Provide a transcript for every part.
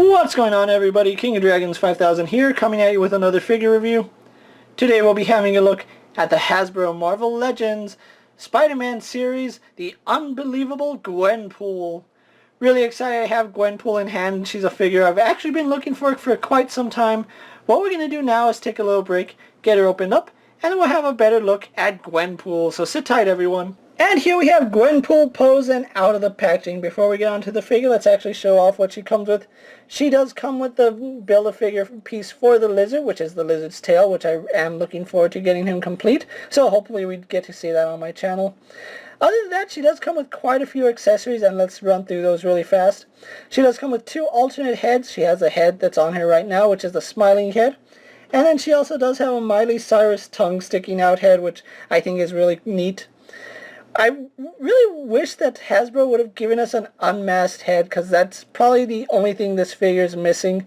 What's going on, everybody? King of Dragons 5000 here, coming at you with another figure review. Today we'll be having a look at the Hasbro Marvel Legends Spider-Man series, The Unbelievable Gwenpool. Really excited to have Gwenpool in hand. She's a figure I've actually been looking for quite some time. What we're going to do now is take a little break, get her opened up, and then we'll have a better look at Gwenpool. So sit tight, everyone. And here we have Gwenpool posed and out of the packaging. Before we get on to the figure, let's actually show off what she comes with. She does come with the Build-A-Figure piece for the lizard, which is the lizard's tail, which I am looking forward to getting him complete. So hopefully we get to see that on my channel. Other than that, she does come with quite a few accessories, and let's run through those really fast. She does come with two alternate heads. She has a head that's on her right now, which is the smiling head. And then she also does have a Miley Cyrus tongue sticking out head, which I think is really neat. I really wish that Hasbro would have given us an unmasked head, because that's probably the only thing this figure is missing.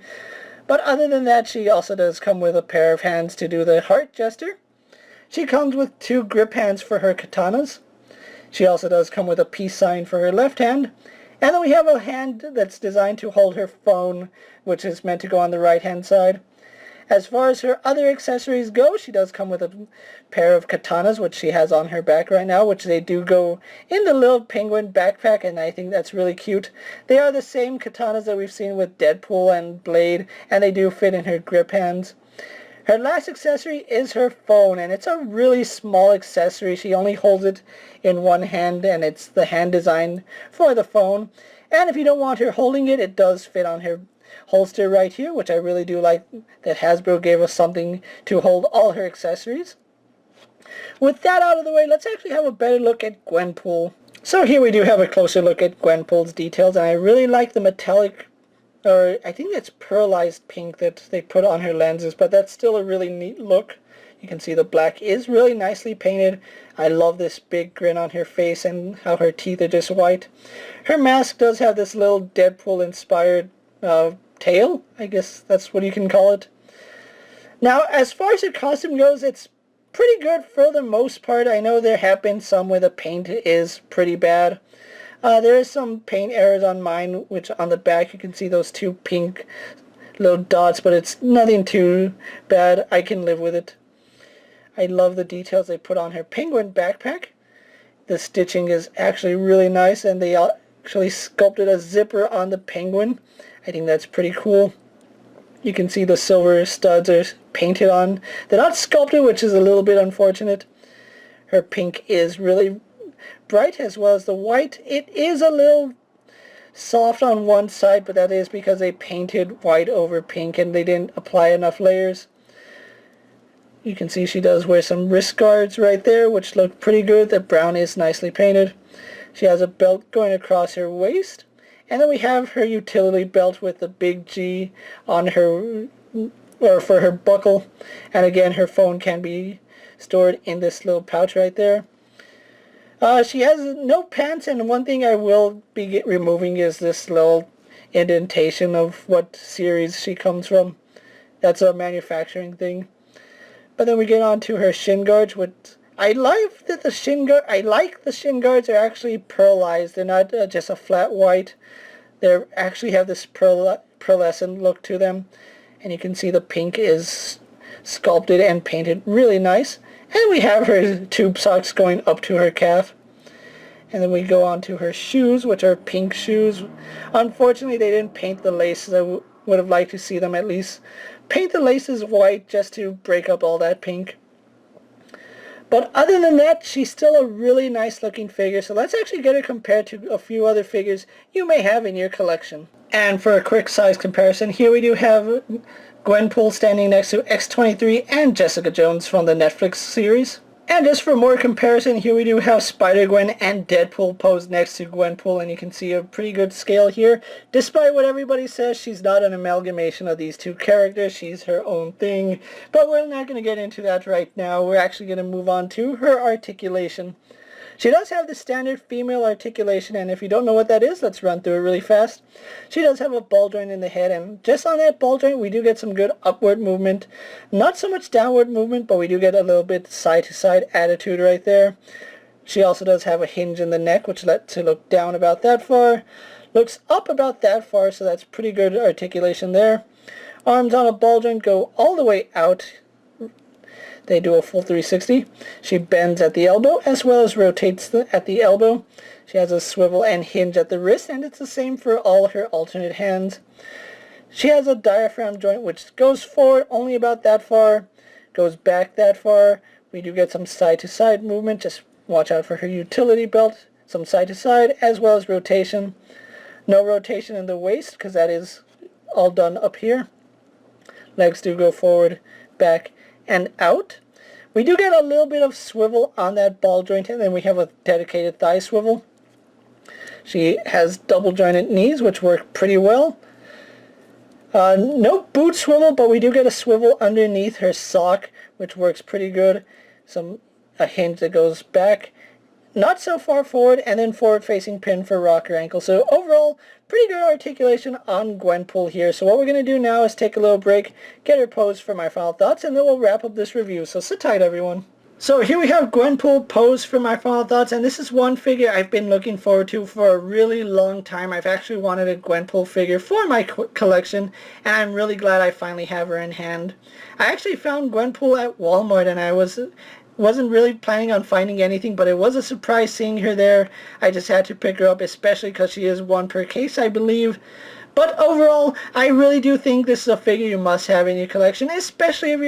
But other than that, she also does come with a pair of hands to do the heart gesture. She comes with two grip hands for her katanas. She also does come with a peace sign for her left hand. And then we have a hand that's designed to hold her phone, which is meant to go on the right hand side. As far as her other accessories go, she does come with a pair of katanas, which she has on her back right now, which they do go in the little penguin backpack, and I think that's really cute. They are the same katanas that we've seen with Deadpool and Blade, and they do fit in her grip hands. Her last accessory is her phone, and it's a really small accessory. She only holds it in one hand, and it's the hand design for the phone. And if you don't want her holding it, it does fit on her holster right here, which I really do like that Hasbro gave us something to hold all her accessories. With that out of the way, let's actually have a better look at Gwenpool. So here we do have a closer look at Gwenpool's details, and I really like the metallic, or I think it's pearlized pink that they put on her lenses, but that's still a really neat look. You can see the black is really nicely painted. I love this big grin on her face and how her teeth are just white. Her mask does have this little Deadpool inspired tail, I guess that's what you can call it. Now, as far as her costume goes, it's pretty good for the most part. I know there have been some where the paint is pretty bad. There is some paint errors on mine, which on the back you can see those two pink little dots, but it's nothing too bad. I can live with it. I love the details they put on her penguin backpack. The stitching is actually really nice, and they actually sculpted a zipper on the penguin. I think that's pretty cool. You can see the silver studs are painted on. They're not sculpted, which is a little bit unfortunate. Her pink is really bright, as well as the white. It is a little soft on one side, but that is because they painted white over pink and they didn't apply enough layers. You can see she does wear some wrist guards right there, which look pretty good. The brown is nicely painted. She has a belt going across her waist. And then we have her utility belt with the big G on her, or for her buckle. And again, her phone can be stored in this little pouch right there. She has no pants, and one thing I will be removing is this little indentation of what series she comes from. That's a manufacturing thing. But then we get on to her shin guards, which I like that the shin guards are actually pearlized. They're not just a flat white. They actually have this pearlescent look to them. And you can see the pink is sculpted and painted really nice. And we have her tube socks going up to her calf. And then we go on to her shoes, which are pink shoes. Unfortunately, they didn't paint the laces. I would have liked to see them at least paint the laces white just to break up all that pink. But other than that, she's still a really nice looking figure, so let's actually get her compared to a few other figures you may have in your collection. And for a quick size comparison, here we do have Gwenpool standing next to X-23 and Jessica Jones from the Netflix series. And just for more comparison, here we do have Spider-Gwen and Deadpool posed next to Gwenpool, and you can see a pretty good scale here. Despite what everybody says, she's not an amalgamation of these two characters. She's her own thing. But we're not going to get into that right now. We're actually going to move on to her articulation. She does have the standard female articulation, and if you don't know what that is, let's run through it really fast. She does have a ball joint in the head, and just on that ball joint, we do get some good upward movement. Not so much downward movement, but we do get a little bit side-to-side attitude right there. She also does have a hinge in the neck, which lets her look down about that far. looks up about that far, so that's pretty good articulation there. Arms on a ball joint go all the way out. They do a full 360. She bends at the elbow as well as rotates at the elbow. She has a swivel and hinge at the wrist, and it's the same for all her alternate hands. She has a diaphragm joint which goes forward only about that far, goes back that far. We do get some side-to-side movement. Just watch out for her utility belt. Some side-to-side as well as rotation. No rotation in the waist because that is all done up here. Legs do go forward, back, and out. We do get a little bit of swivel on that ball joint, and then we have a dedicated thigh swivel. She has double jointed knees, which work pretty well. No boot swivel, but we do get a swivel underneath her sock, which works pretty good. A hinge that goes back, not so far forward, and then forward-facing pin for rocker ankle. So overall, pretty good articulation on Gwenpool here. So what we're going to do now is take a little break, get her posed for my final thoughts, and then we'll wrap up this review. So sit tight, everyone. So here we have Gwenpool posed for my final thoughts, and this is one figure I've been looking forward to for a really long time. I've actually wanted a Gwenpool figure for my collection, and I'm really glad I finally have her in hand. I actually found Gwenpool at Walmart, and I wasn't really planning on finding anything, but it was a surprise seeing her there. I just had to pick her up, especially because she is one per case, I believe. But overall, I really do think this is a figure you must have in your collection, especially if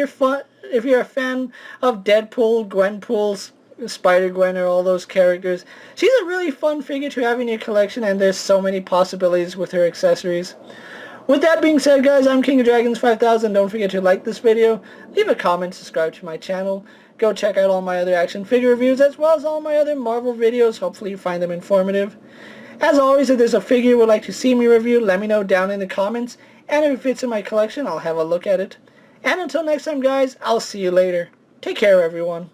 you're a fan of Deadpool, Gwenpool, Spider-Gwen, or all those characters. She's a really fun figure to have in your collection, and there's so many possibilities with her accessories. With that being said, guys, I'm KingofDragons 5000. Don't forget to like this video, leave a comment, subscribe to my channel. Go check out all my other action figure reviews as well as all my other Marvel videos. Hopefully you find them informative. As always, if there's a figure you would like to see me review, let me know down in the comments. And if it fits in my collection, I'll have a look at it. And until next time, guys, I'll see you later. Take care, everyone.